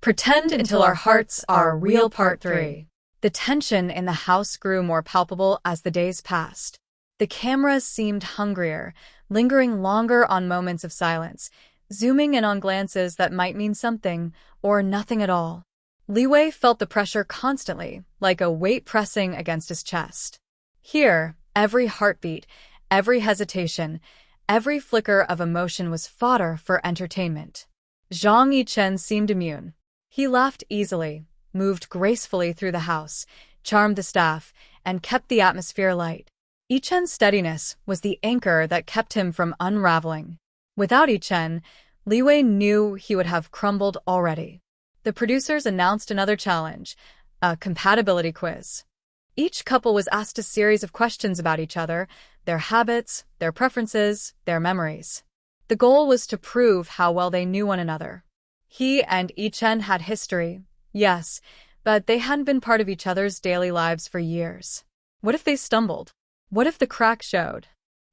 Pretend Until Our Hearts Are Real Part 3. The tension in the house grew more palpable as the days passed. The cameras seemed hungrier, lingering longer on moments of silence, zooming in on glances that might mean something or nothing at all. Li Wei felt the pressure constantly, like a weight pressing against his chest. Here, every heartbeat, every hesitation, every flicker of emotion was fodder for entertainment. Zhang Yichen seemed immune. He laughed easily, moved gracefully through the house, charmed the staff, and kept the atmosphere light. Yichen's steadiness was the anchor that kept him from unraveling. Without Yichen, Li Wei knew he would have crumbled already. The producers announced another challenge, a compatibility quiz. Each couple was asked a series of questions about each other, their habits, their preferences, their memories. The goal was to prove how well they knew one another. He and Yichen had history, yes, but they hadn't been part of each other's daily lives for years. What if they stumbled? What if the crack showed?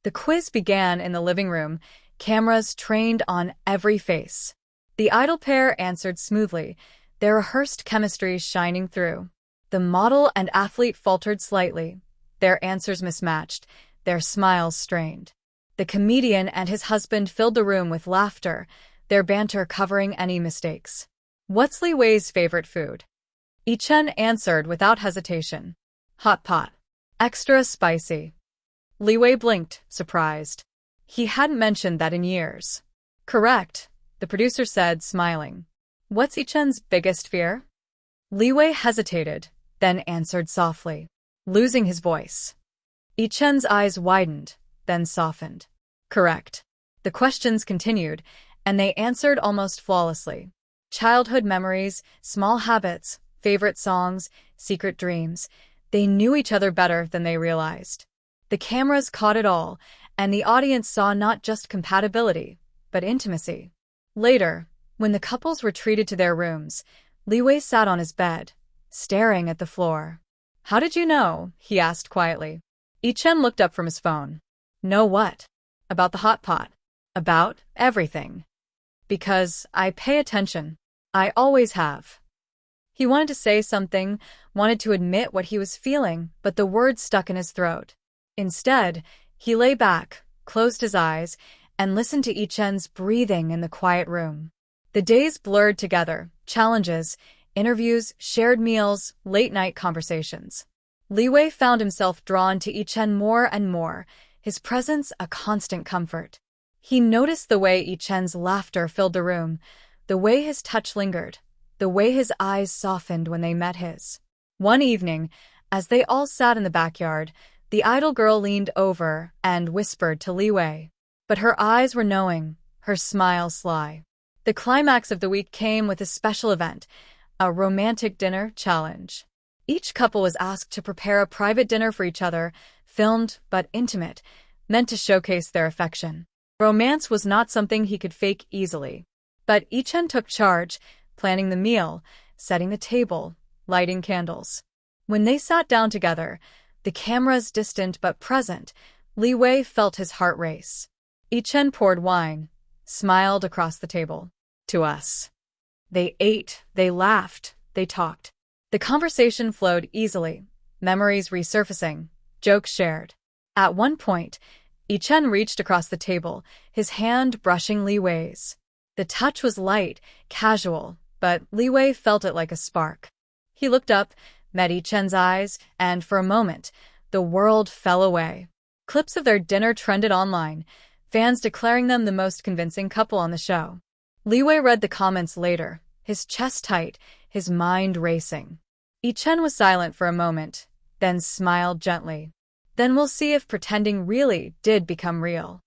The quiz began in the living room, cameras trained on every face. The idol pair answered smoothly, their rehearsed chemistry shining through. The model and athlete faltered slightly, their answers mismatched, their smiles strained. The comedian and his husband filled the room with laughter, their banter covering any mistakes. What's Li Wei's favorite food? Yichen answered without hesitation. Hot pot. Extra spicy. Li Wei blinked, surprised. He hadn't mentioned that in years. Correct, the producer said, smiling. What's Yichen's biggest fear? Li Wei hesitated, then answered softly, losing his voice. Yichen's eyes widened, then softened. Correct. The questions continued, and they answered almost flawlessly. Childhood memories, small habits, favorite songs, secret dreams. They knew each other better than they realized. The cameras caught it all, and the audience saw not just compatibility, but intimacy. Later, when the couples retreated to their rooms, Li Wei sat on his bed, staring at the floor. How did you know? He asked quietly. Yichen looked up from his phone. Know what? About the hot pot. About everything. Because I pay attention. I always have. He wanted to say something, wanted to admit what he was feeling, but the words stuck in his throat. Instead, he lay back, closed his eyes, and listened to Yichen's breathing in the quiet room. The days blurred together, challenges, interviews, shared meals, late-night conversations. Li Wei found himself drawn to Yichen more and more, his presence a constant comfort. He noticed the way Yichen's laughter filled the room, the way his touch lingered, the way his eyes softened when they met his. One evening, as they all sat in the backyard, the idol girl leaned over and whispered to Li Wei. But her eyes were knowing, her smile sly. The climax of the week came with a special event, a romantic dinner challenge. Each couple was asked to prepare a private dinner for each other, filmed but intimate, meant to showcase their affection. Romance was not something he could fake easily. But Yichen took charge, planning the meal, setting the table, lighting candles. When they sat down together, the cameras distant but present, Li Wei felt his heart race. Yichen poured wine, smiled across the table. To us. They ate, they laughed, they talked. The conversation flowed easily, memories resurfacing, jokes shared. At one point, Yichen reached across the table, his hand brushing Li Wei's. The touch was light, casual, but Li Wei felt it like a spark. He looked up, met Yichen's eyes, and for a moment, the world fell away. Clips of their dinner trended online, fans declaring them the most convincing couple on the show. Li Wei read the comments later, his chest tight, his mind racing. Yichen was silent for a moment, then smiled gently. Then we'll see if pretending really did become real.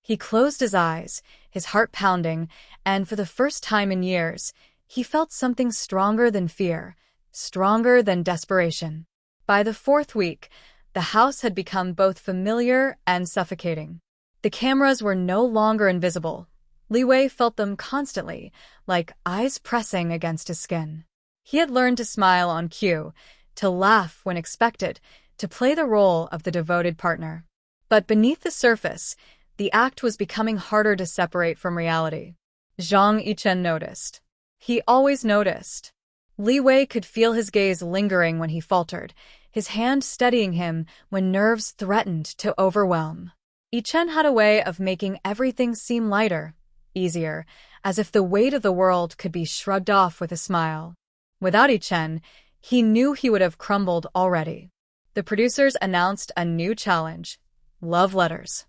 He closed his eyes, his heart pounding, and for the first time in years, he felt something stronger than fear, stronger than desperation. By the fourth week, the house had become both familiar and suffocating. The cameras were no longer invisible. Li Wei felt them constantly, like eyes pressing against his skin. He had learned to smile on cue, to laugh when expected, to play the role of the devoted partner. But beneath the surface, the act was becoming harder to separate from reality. Zhang Yichen noticed. He always noticed. Li Wei could feel his gaze lingering when he faltered, his hand steadying him when nerves threatened to overwhelm. Yichen had a way of making everything seem lighter, easier, as if the weight of the world could be shrugged off with a smile. Without Yichen, he knew he would have crumbled already. The producers announced a new challenge: love letters.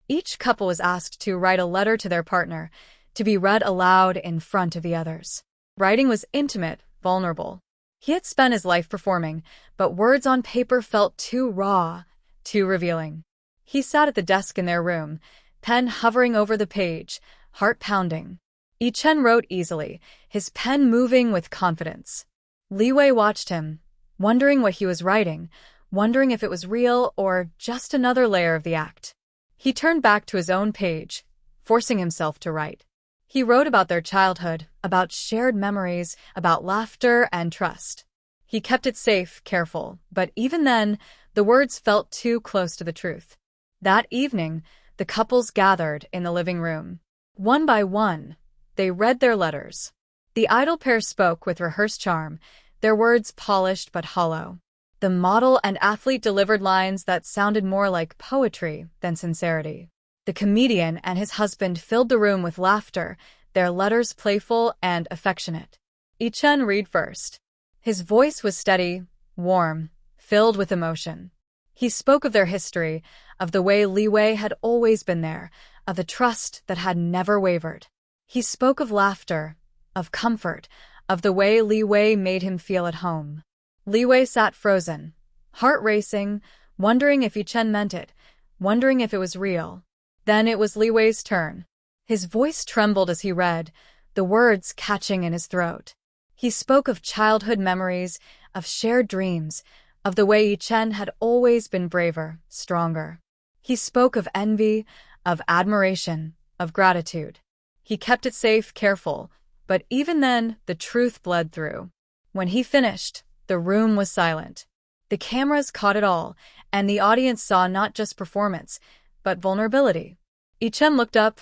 Each couple was asked to write a letter to their partner, to be read aloud in front of the others. Writing was intimate, vulnerable. He had spent his life performing, but words on paper felt too raw, too revealing. He sat at the desk in their room, pen hovering over the page, heart pounding. Yichen wrote easily, his pen moving with confidence. Li Wei watched him, wondering what he was writing, wondering if it was real or just another layer of the act. He turned back to his own page, forcing himself to write. He wrote about their childhood, about shared memories, about laughter and trust. He kept it safe, careful, but even then, the words felt too close to the truth. That evening, the couples gathered in the living room. One by one, they read their letters. The idol pair spoke with rehearsed charm, their words polished but hollow. The model and athlete delivered lines that sounded more like poetry than sincerity. The comedian and his husband filled the room with laughter, their letters playful and affectionate. Yichen read first. His voice was steady, warm, filled with emotion. He spoke of their history, of the way Li Wei had always been there, of the trust that had never wavered. He spoke of laughter, of comfort, of the way Li Wei made him feel at home. Li Wei sat frozen, heart racing, wondering if Yichen meant it, wondering if it was real. Then it was Li Wei's turn. His voice trembled as he read, the words catching in his throat. He spoke of childhood memories, of shared dreams, of the way Yichen had always been braver, stronger. He spoke of envy, of admiration, of gratitude. He kept it safe, careful, but even then, the truth bled through. When he finished, the room was silent. The cameras caught it all, and the audience saw not just performance, but vulnerability. Yichen looked up,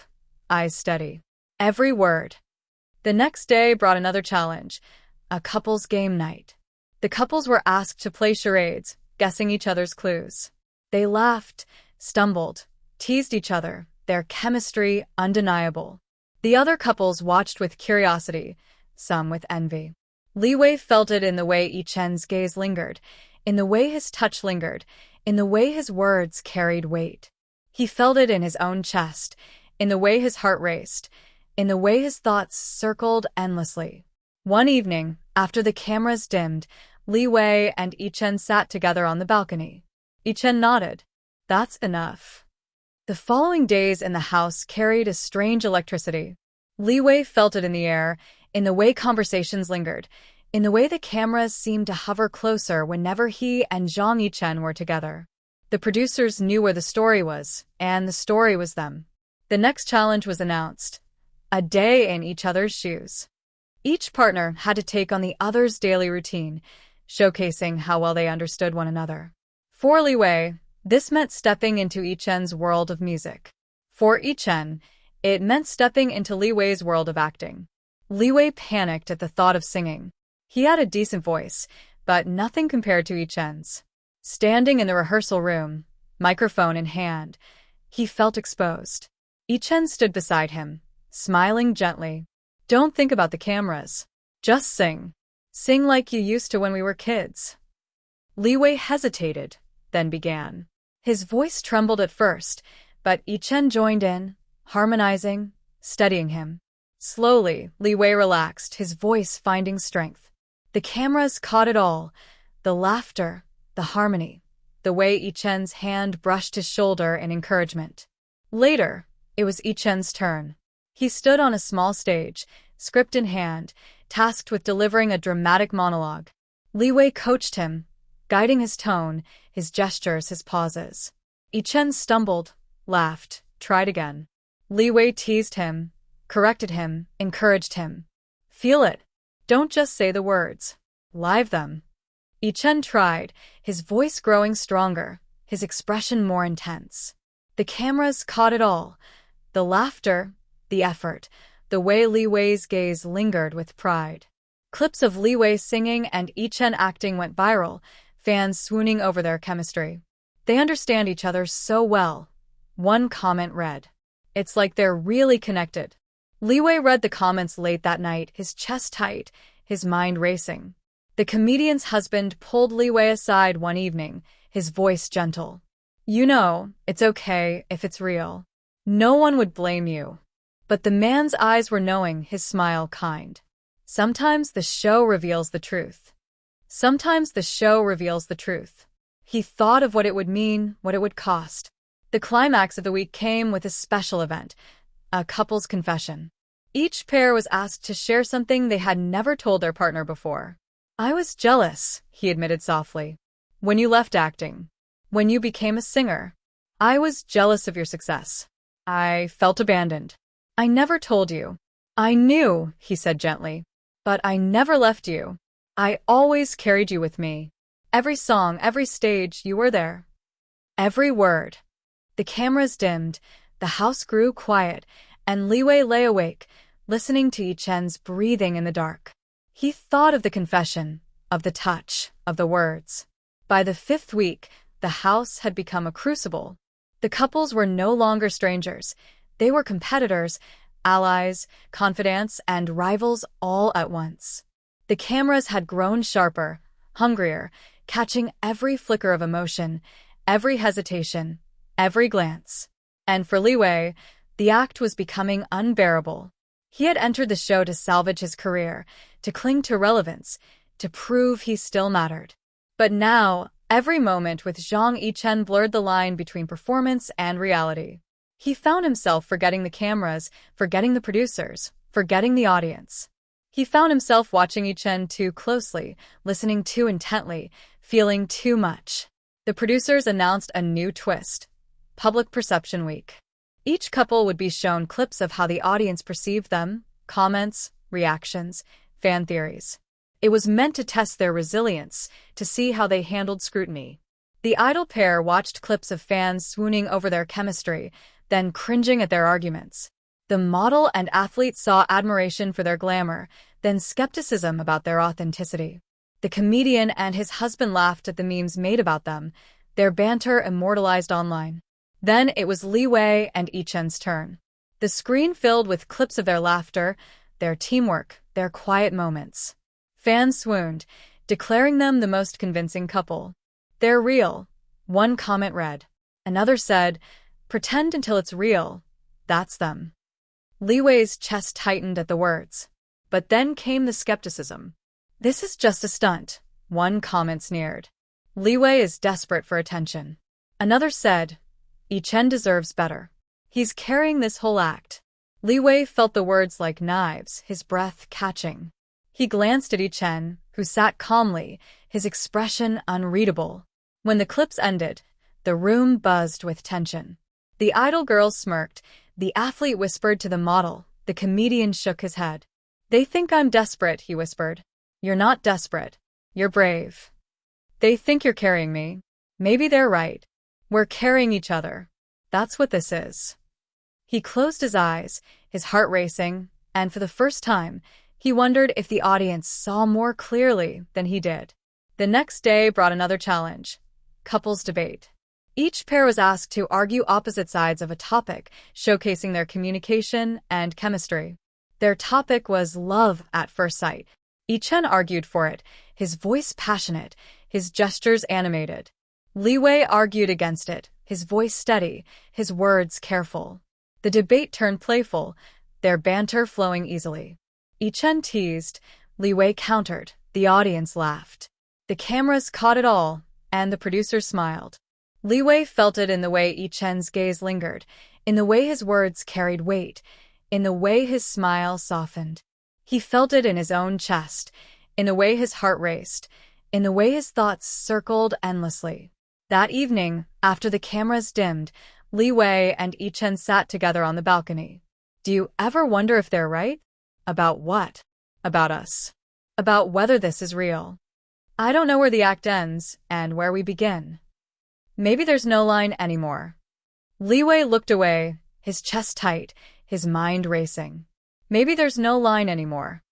eyes steady. Every word. The next day brought another challenge, a couples game night. The couples were asked to play charades, guessing each other's clues. They laughed, stumbled, teased each other, their chemistry undeniable. The other couples watched with curiosity, some with envy. Li Wei felt it in the way Yichen's gaze lingered, in the way his touch lingered, in the way his words carried weight. He felt it in his own chest, in the way his heart raced, in the way his thoughts circled endlessly. One evening, after the cameras dimmed, Li Wei and Yichen sat together on the balcony. Yichen nodded. That's enough. The following days in the house carried a strange electricity. Li Wei felt it in the air, in the way conversations lingered, in the way the cameras seemed to hover closer whenever he and Zhang Yichen were together. The producers knew where the story was, and the story was them. The next challenge was announced: a day in each other's shoes. Each partner had to take on the other's daily routine, showcasing how well they understood one another. For Li Wei, this meant stepping into Yichen's world of music. For Yichen, it meant stepping into Li Wei's world of acting. Li Wei panicked at the thought of singing. He had a decent voice, but nothing compared to Yichen's. Standing in the rehearsal room, microphone in hand, he felt exposed. Yichen stood beside him, smiling gently. Don't think about the cameras. Just sing. Sing like you used to when we were kids. Li Wei hesitated, then began. His voice trembled at first, but Yichen joined in, harmonizing, steadying him. Slowly, Li Wei relaxed, his voice finding strength. The cameras caught it all, the laughter, the harmony, the way Yichen's hand brushed his shoulder in encouragement. Later, it was Yichen's turn. He stood on a small stage, script in hand, tasked with delivering a dramatic monologue. Li Wei coached him, guiding his tone, his gestures, his pauses. Yichen stumbled, laughed, tried again. Li Wei teased him, corrected him, encouraged him. Feel it. Don't just say the words. Live them. Yichen tried, his voice growing stronger, his expression more intense. The cameras caught it all. The laughter, the effort, the way Li Wei's gaze lingered with pride. Clips of Li Wei singing and Yichen acting went viral, fans swooning over their chemistry. They understand each other so well. One comment read, "It's like they're really connected." Li Wei read the comments late that night, his chest tight, his mind racing. The comedian's husband pulled Li Wei aside one evening, his voice gentle. "You know, it's okay if it's real. No one would blame you." But the man's eyes were knowing, his smile kind. Sometimes the show reveals the truth. Sometimes the show reveals the truth. He thought of what it would mean, what it would cost. The climax of the week came with a special event, a couple's confession. Each pair was asked to share something they had never told their partner before. "I was jealous," he admitted softly. "When you left acting. When you became a singer. I was jealous of your success. I felt abandoned. I never told you. I knew," he said gently. "But I never left you. I always carried you with me. Every song, every stage, you were there. Every word." The cameras dimmed, the house grew quiet, and Li Wei lay awake, listening to Yichen's breathing in the dark. He thought of the confession, of the touch, of the words. By the 5th week, the house had become a crucible. The couples were no longer strangers. They were competitors, allies, confidants, and rivals all at once. The cameras had grown sharper, hungrier, catching every flicker of emotion, every hesitation, every glance. And for Li Wei, the act was becoming unbearable. He had entered the show to salvage his career, to cling to relevance, to prove he still mattered. But now, every moment with Zhang Yichen blurred the line between performance and reality. He found himself forgetting the cameras, forgetting the producers, forgetting the audience. He found himself watching Yichen too closely, listening too intently, feeling too much. The producers announced a new twist. Public Perception Week. Each couple would be shown clips of how the audience perceived them, comments, reactions, fan theories. It was meant to test their resilience, to see how they handled scrutiny. The idol pair watched clips of fans swooning over their chemistry, then cringing at their arguments. The model and athlete saw admiration for their glamour, then skepticism about their authenticity. The comedian and his husband laughed at the memes made about them, their banter immortalized online. Then it was Li Wei and Yichen's turn. The screen filled with clips of their laughter, their teamwork, their quiet moments. Fans swooned, declaring them the most convincing couple. "They're real," one comment read. Another said, "Pretend until it's real. That's them." Li Wei's chest tightened at the words. But then came the skepticism. "This is just a stunt," one comment sneered. "Li Wei is desperate for attention." Another said, "Yichen deserves better. He's carrying this whole act." Li Wei felt the words like knives, his breath catching. He glanced at Yichen, who sat calmly, his expression unreadable. When the clips ended, the room buzzed with tension. The idol girls smirked, the athlete whispered to the model, the comedian shook his head. "They think I'm desperate," he whispered. "You're not desperate. You're brave. They think you're carrying me. Maybe they're right. We're carrying each other. That's what this is." He closed his eyes, his heart racing, and for the first time, he wondered if the audience saw more clearly than he did. The next day brought another challenge: couples debate. Each pair was asked to argue opposite sides of a topic, showcasing their communication and chemistry. Their topic was love at first sight. Yichen argued for it, his voice passionate, his gestures animated. Li Wei argued against it, his voice steady, his words careful. The debate turned playful, their banter flowing easily. Yichen teased, Li Wei countered, the audience laughed. The cameras caught it all, and the producers smiled. Li Wei felt it in the way Yichen's gaze lingered, in the way his words carried weight, in the way his smile softened. He felt it in his own chest, in the way his heart raced, in the way his thoughts circled endlessly. That evening, after the cameras dimmed, Li Wei and Yichen sat together on the balcony. "Do you ever wonder if they're right? About what? About us. About whether this is real. I don't know where the act ends and where we begin. Maybe there's no line anymore." Li Wei looked away, his chest tight, his mind racing. Maybe there's no line anymore.